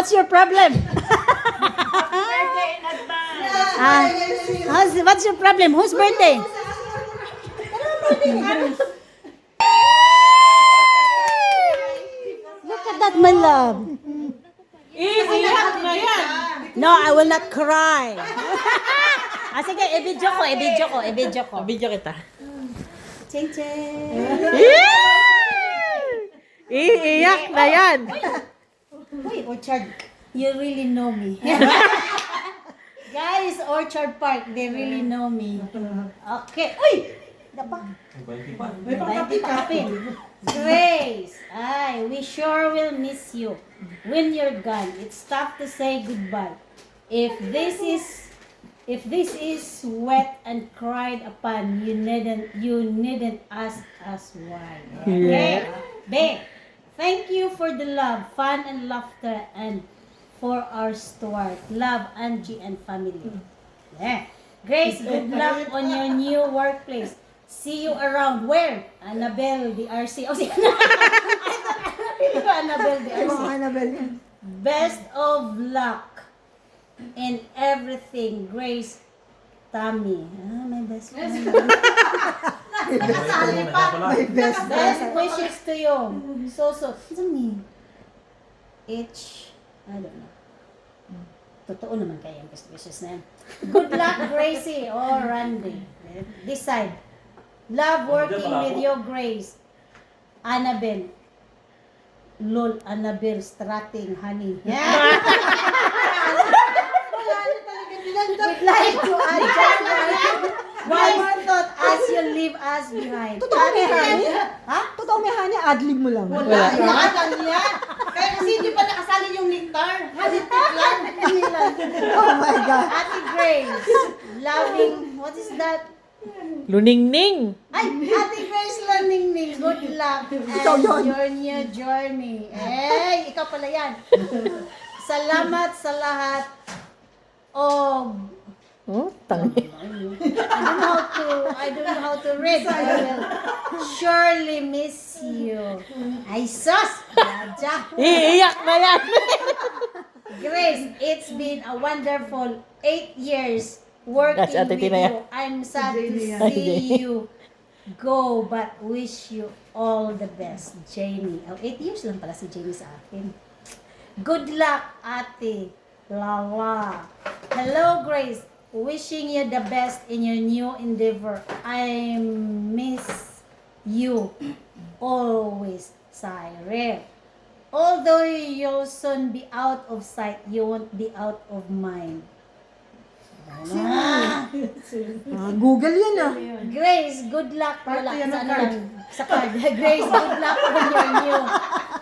What's your problem? Birthday in advance. What's your problem? Whose birthday? Look at that, my love. Iiyak na yan. No, I will not cry. Sige, i-video ko. Video kita. Ching ching. Iiyak na yan. Uy, Orchard, you really know me. Guys, Orchard Park, they really know me. Okay. Uy! Dapa. May pangkapin. Grace, we sure will miss you when you're gone. It's tough to say goodbye. If this is wet and cried upon, you needn't ask us why. Okay? Babe, thank you for the love, fun and laughter, and for our Stuart. Love, Angie and family. Yeah. Grace, good luck on your new workplace. See you around. Where? Annabelle, DRC. Oh, si Annabelle, DRC. Best of luck in everything. Grace, Tammy. My best friend. Best wishes to you. So. What's me? I don't know. Totoo naman kaya ang best wishes na yan. Good luck, Gracie or Randy. Decide. Love working with you, Grace. Annabelle. Lol, Annabelle, strutting, honey. Yeah. We'd like to adjust one more thought as you leave us behind. Totoo may honey? Ha? Totoo may honey, adlib mo lang. Wala. Nakakal niya. Kaya kasi hindi pa nakasali yung nectar. Halitik lang. Oh my God. Ate Grace, loving, what is that? Luningning. Ay, Ate Grace Laningning, good luck Ikaw yun. and your new journey. Ikaw pala yan. Salamat sa lahat. Oh, tangi. I don't know how to read. I will surely miss you. Ay, sus! Dadya. Iiyak na yan. Grace, it's been a wonderful 8 years working That's Ate with Tina yan. you. I'm sad to see you go, but wish you all the best, Jamie. 8 years lang pala si Jamie sa akin. Good luck, Ate Lala. Hello, Grace. Wishing you the best in your new endeavor. I miss you always, Cyril. Although you'll soon be out of sight, you won't be out of mind. Google yan ah. Grace, good luck. Wala sa card. Grace, good luck on your new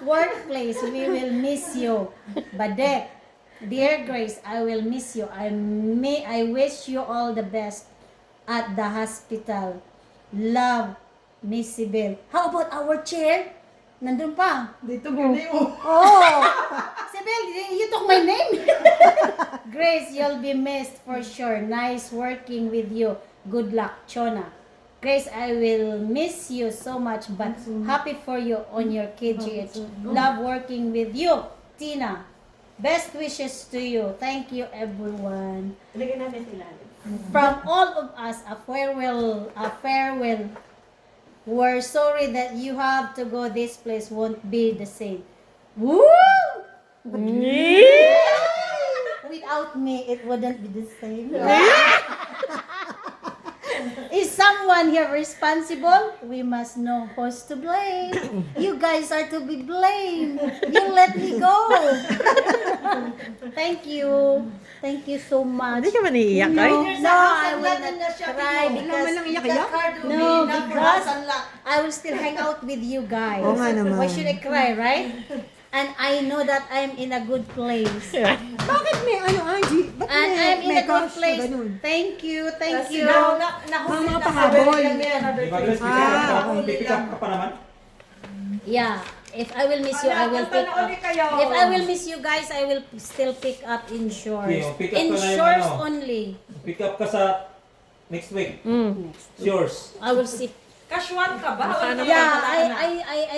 workplace. We will miss you. Badek, dear Grace, I will miss you. I wish you all the best at the hospital. Love, Miss Sibyl. How about our chair? Nandun pa. Dito gani mo. Oh! Sibyl, you took my name. Grace, you'll be missed for sure. Nice working with you. Good luck, Chona. Grace, I will miss you so much, but happy for you on your KGH. Love working with you, Tina. Best wishes to you. Thank you, everyone. Ilagay natin sila. From all of us, a farewell. We're sorry that you have to go. This place won't be the same. Woo! Without me, it wouldn't be the same. Is someone here responsible? We must know who's to blame. You guys are to be blamed. You let me go. Thank you. Thank you so much. Hindi ka man iiyak, ay? No, I will not cry because no, because I will still hang out with you guys. Oo nga naman. Why should I cry, right? And I know that I'm in a good place. Bakit may ano, Angie? Ba't And I'm in a good crush na place. ganun? Thank you, thank you. Mga pahabol. Pick up ka pa naman? Yeah. If I will miss you, I will pick up. If I will miss you guys, I will still pick up in shorts. Okay, pick up In ka na yung shorts ano. only. Pick up ka sa next week. Yours. I will sit. Casual ka ba? Yeah, I